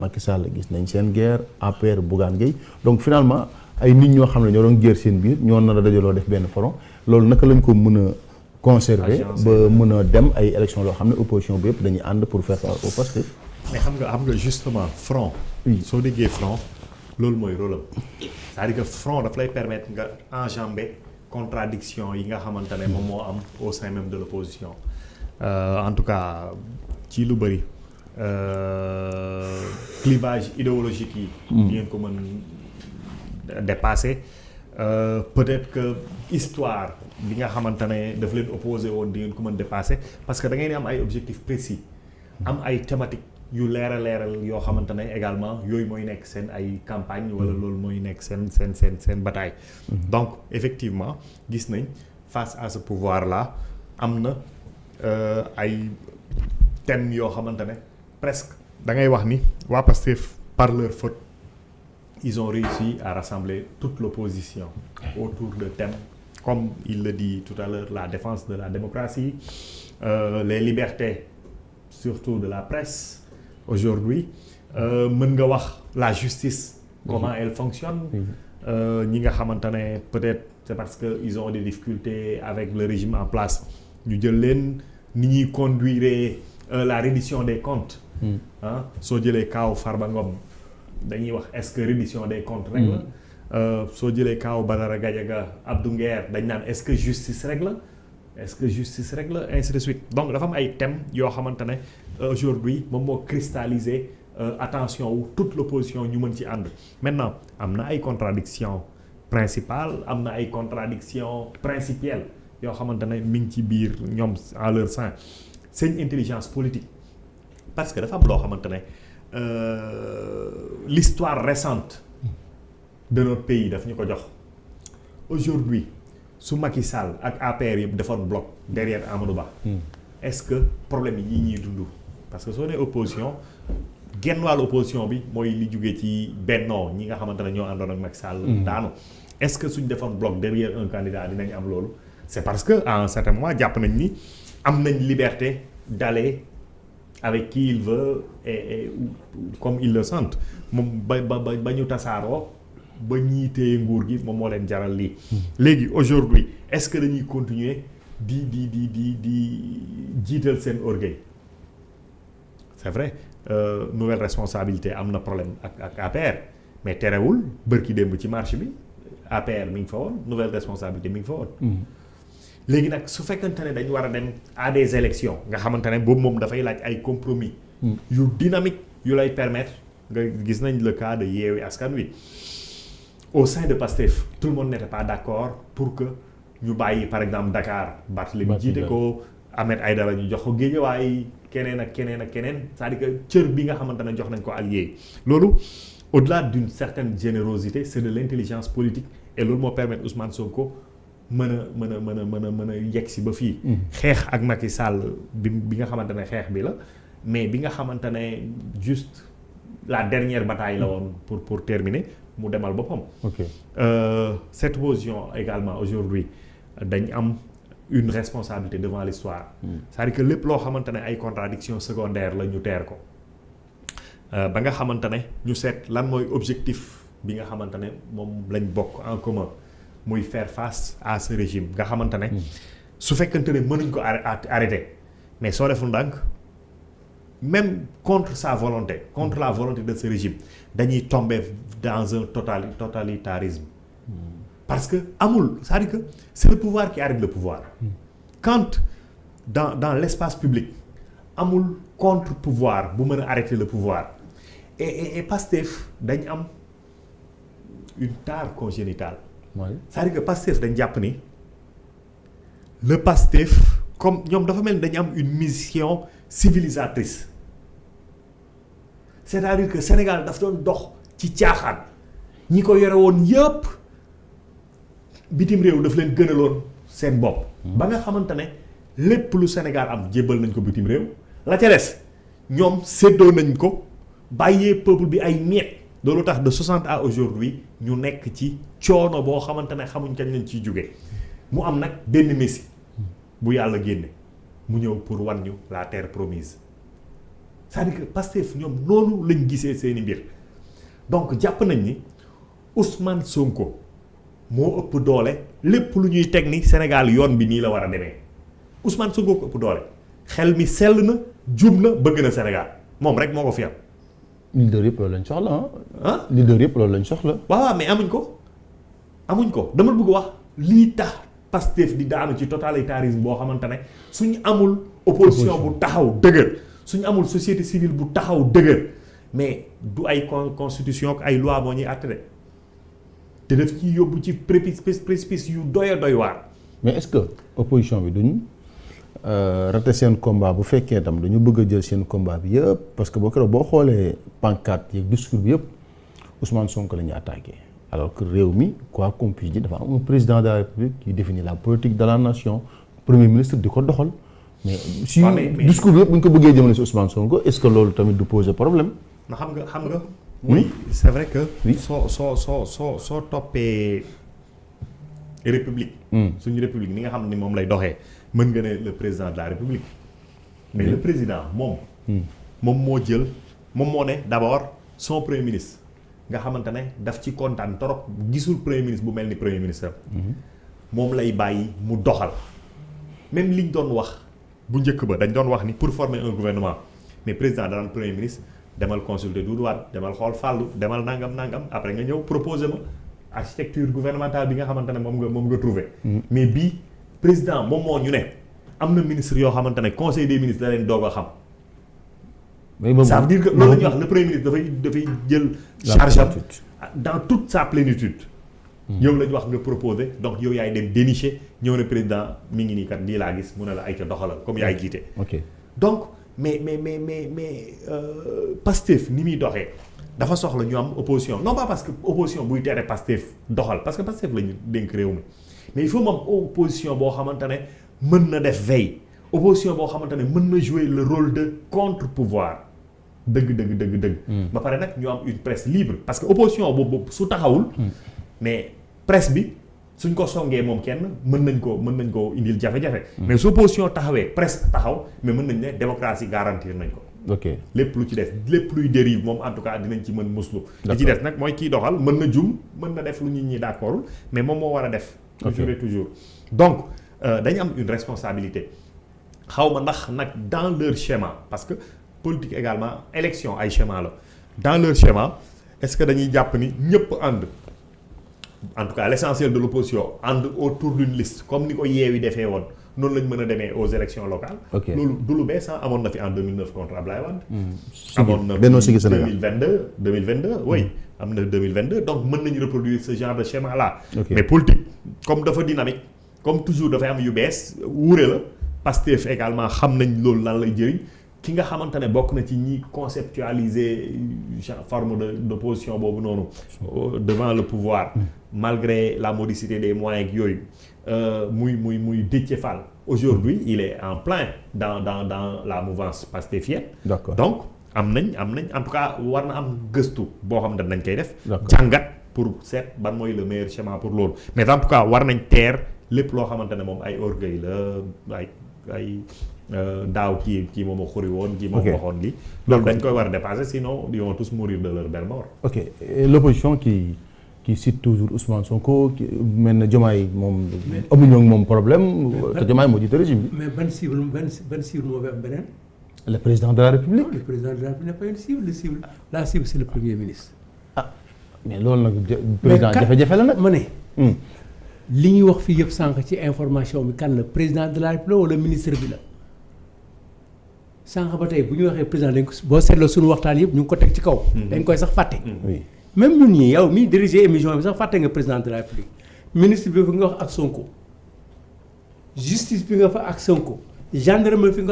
Macky Sall gis nañ seen guerre APR Bougane Gueye donc finalement ay nit ñoo xam ne ñoo doon guerre seen biir ñoo nar a dajaloo def benn front loolu naka lañ ko mën a conserver ba mën a dem ay élections loo xam ne opposition bi yëpp dañuy ànd pour faire face au Pastef. mais xam nga justement front. soo déggee front loolu mooy rôle am c'est-à-dire que front daf lay permettre nga enjamber contradiction yi nga xamante ne moom moo am au sein même de l'opposition en tout cas ci lu bëri. Clivage idéologique yi di ngeen ko mën dépasser peut-être que histoire bi nga xamante ne daf leen opposé woon di ngeen ko mën dépasser parce que da ngeen am ay objectifs précis am ay thématiques yu leeral yoo xamante ne également yooyu mooy nekk seen ay campagne wala loolu mooy nekk seen bataille donc effectivement gis nañ face à ce pouvoir là am na ay thèmes yoo xamante ne presque da ngay wax ni waa Pastef par leur faute ils ont réussi à rassembler toute l'opposition autour de thèmes comme il le dit tout à l'heure la défense de la démocratie les libertés surtout de la presse aujourd'hui mën nga wax la justice comment elle fonctionne ñi nga xamante ne peut-être c'est parce que ils ont des difficultés avec le régime en place ñu jël leen ni ñuy conduire la reddition des comptes soo jëlee kaaw Farba Ngom dañuy wax est-ce que reddition des comptes rek la soo jëlee kaaw Badara Gadiaga Abdou Nguer dañ naan est-ce que justice rek la ainsi de suite donc dafa am ay thèmes yoo xamante ne aujourd'hui moom moo cristalliser attention wu toute l'opposition ñu mën ci ànd maintenant am na ay contradictions principales am na ay contradictions principielles yoo xamante ne mi ngi ci biir ñoom en leur sein seen intelligence politique parce que dafa am loo xamante ne l'histoire récente de notre pays daf ñu ko jox aujourd'hui su Macky Sall ak APR yëpp defoon bloc derrière Amadou Ba est-ce que problème yi ñuy dund parce que soo nee opposition genn wàllu opposition bi mooy li jógee ci Benno ñi nga xamante ne ñoo àndoon ak Macky Sall daanu est-ce que suñ defoon bloc derrière un candidat dinañ am loolu c'est parce que à un certain moment jàpp nañ ni am nañ liberté d'aller avec qui il veut et comme il le sent moom ba ñu tasaaroo ba ñii téye nguur gi moom moo leen jaral lii léegi aujourd'hui est-ce que dañuy continuer di jiital seen orgueil c'est vrai nouvelle responsabilité am na problème ak APR mais terewul bërki démb ci marche bi APR mi ngi fa woon nouvelle responsabilité mi ngi fa woon léegi nag su fekkante ne dañu war a dem à des élections nga xamante ne boobu moom dafay laaj ay compromis yu dynamique yu lay permettre nga gis nañ le cas de Yewwi Askan Wi au sein de Pastef tout le monde n'était pas d'accord pour que ñu bàyyi par exemple Dakar Barthélémy jiite ko Ahmed Aïdara ñu jox ko Guédiawaye keneen ak keneen c'est-à-dire que cër bi nga xamante ne jox nañ ko allié loolu au-delà d'une certaine générosité c'est de l'intelligence politique et loolu moo permettre Ousmane Sonko mën a yegg si ba fii xeex ak Macky Sall bi nga xamante ne xeex bi la mais bi nga xamante ne juste la dernière bataille la woon pour terminer mu demal boppam cette opposition également aujourd'hui dañ am une responsabilité devant l'histoire c'est-à-dire que lépp loo xamante ne ay contradictions secondaires la ñu teer ko ba nga xamante ne ñu seet lan mooy objectif bi nga xamante ne moom lañ bokk en commun muy faire face à ce régime nga xamante ne su fekkante ne mënuñ ko arrêter mais soo deful ndànk même contre sa volonté contre la volonté de ce régime dañuy tomber dans un totalitarisme parce que amul c'est-à-dire que c'est le pouvoir qui arrête le pouvoir quand dans l'espace public amul contre-pouvoir bu mën a arrêter le pouvoir et Pastef dañ am une tare congénitale c'est-à-dire que Pastef dañ jàpp ni le Pastef comme ñoom dafa mel ni dañu am une mission civilisatrice c'est-à-dire que Sénégal daf doon dox ci caaxaan ñi ko yore woon yëpp bitim réew daf leen gënaloon seen bopp ba nga xamante ne lépp lu Sénégal am jébbal nañ ko bitim réew la ca des ñoom séddoo nañ ko bàyyee peuple bi ay miet loolu tax de 60 à aujourd'hui ñu nekk ci coono boo xamante ne xamuñ kañ lañ ciy jóge mu am nag benn messie bu yàlla génne mu ñëw pour wan ñu la terre promise c'est-à-dire que Pastef ñoom noonu lañ gisee seeni mbir donc jàpp nañ ni Ousmane Sonko moo ëpp doole lépp lu ñuy teg ni Sénégal yoon bi nii la war a demee Ousmane Sonko ko ëpp doole xel mi sell na jub na bëgg na Sénégal moom rek moo ko fi am. leader yëpp loolu lañ soxla ah. leader yëpp loolu lañ soxla. waaw mais amuñ ko dama bëgg wax lii tax Pastef di daanu ci totalitarisme boo xamante ne suñu amul opposition bu taxaw dëgër suñu amul société civile bu taxaw dëgër mais du ay constitution ak ay loi moo ñuy àtte de te daf ciy yóbbu ci précipice yu doy waar. mais est-ce que opposition bi duñ raté seen combat bu fekkee tam dañu bëgg a jël seen combat bi yëpp parce que boo xoolee pancarte yeeg discours bi yëpp Ousmane Sonko la ñu attaqué alors que réew mi quoi qu'on puisse dire dafa am un président de la République qui définit la politique de la nation premier ministre di ko doxal mais si discours bi yëpp bu ñu ko bëggee jëmale si Ousmane Sonko est-ce que loolu tamit du poser problème. na xam nga. oui c'est vrai que. oui soo toppee république. suñu république ni nga xam ni moom lay doxee mën nga ne le président de la république. mais le président moom moo jël moom moo ne d'abord son premier ministre nga xamante ne daf ci kontaan torop gisul premier ministre bu mel ni premier ministre moom lay bàyyi mu doxal même liñ doon wax bu njëkk ba dañ doon wax ni pour former un gouvernement mais président danaan premier ministre demal consulter Doudou Wade demal xool Fallou demal nangam après nga ñëw proposer ma architecture gouvernementale bi nga xamante ne moom nga trouvé mais bii président moom moo ñu ne am na ministre yoo xamante ne conseil des ministres da leen doog a xam. Ça veut dire que loolu la ñuy wax le premier ministre dafay jël charge am dans toute sa plénitude. yow la ñu wax nga proposer donc yow yaay dem dénicher ñëw ne président mi ngi nii kat lii laa gis mu ne la ay ca doxalal comme yaay jiite. ok donc mais Pastef ni muy doxee dafa soxla ñu am opposition non pas parce que opposition buy tere Pastef doxal parce que Pastef la ñu dénk réew mi mais il faut moom opposition boo xamante ne mën na def veille opposition boo xamante ne mën na jouer le rôle de contre-pouvoir dëgg. ba pare nag ñu am une presse libre parce que opposition boobu su taxawul. mais presse bi suñ ko songee moom kenn mën nañ ko indil jafe-jafe. mais su opposition taxawee presse taxaw mais mën nañ ne démocratie garantir nañ ko. ok lépp lu ci des lépp luy dérive moom en tout cas dinañ ci mën muslu. li ci des nag mooy kiy doxal mën na jum mën na def lu nit ñi d'accordul mais moom moo war a def. toujours donc dañu am une responsabilité xaw ma ndax nag dans leur schéma parce que politique également élection ay schéma la dans leur schéma est-ce que dañuy jàpp ni ñëpp ànd. En tout cas l'essentiel de l'opposition ànd autour d'une liste comme ni ko Yewwi defee woon noonu lañ mën a demee aux élections locales. loolu du lu bees amoon na fi en 2009 contre Ablaye Wade. amoon na Benno Siggil Sénégal 2022 oui am na 2022 donc mën nañu reproduire ce genre de schéma là. mais politique comme dafa dynamique comme toujours dafay am yu bees wuure la Pastef également xam nañ loolu lan lay jëriñ ki nga xamante ne bokk na ci ñi conceptualiser forme d'opposition boobu noonu devant le pouvoir. malgré la modicité des moyens ak yooyu muy Déthié Fall aujourd'hui il est en plein dans la mouvance pastéfienne. D'accord. donc am nañ en tout cas war na am gëstu boo xam ne dañ koy def. jàngat pour seet ban mooy le meilleur schéma pour loolu mais en tout cas war nañ teer lépp loo xamante ne moom ay orgueil la ay daaw kii moom a xuri woon kii moom waxoon lii loolu dañ koy war a dépasser sinon ils vont tous mourir de leur belle mort. ok et l'opposition qui cite toujours Ousmane Sonko mel na Diomaye moom amuñu ak moom problème te Diomaye moo jiite régime bi. mais ban cible moo fi am beneen. le président de la République. non le président de la République n'est pas une cible la cible c'est le premier ministre. ah mais loolu nag président jafe-jafe la nag. ma ne. li ñuy wax fii yëpp sànq ci information bi kan la président de la République wala ministre bi la sànq ba tey bu ñu waxee président dañ ko boo seetloo suñu waxtaan yëpp ñu ngi ko teg ci kaw. dañ koy sax fàtte. oui. même ñun ñii yow mi diriger émission bi sax fàtte nga président de la République ministre bi fi nga wax ak Sonko justice bi nga fa ak Sonko gendarmerie fi nga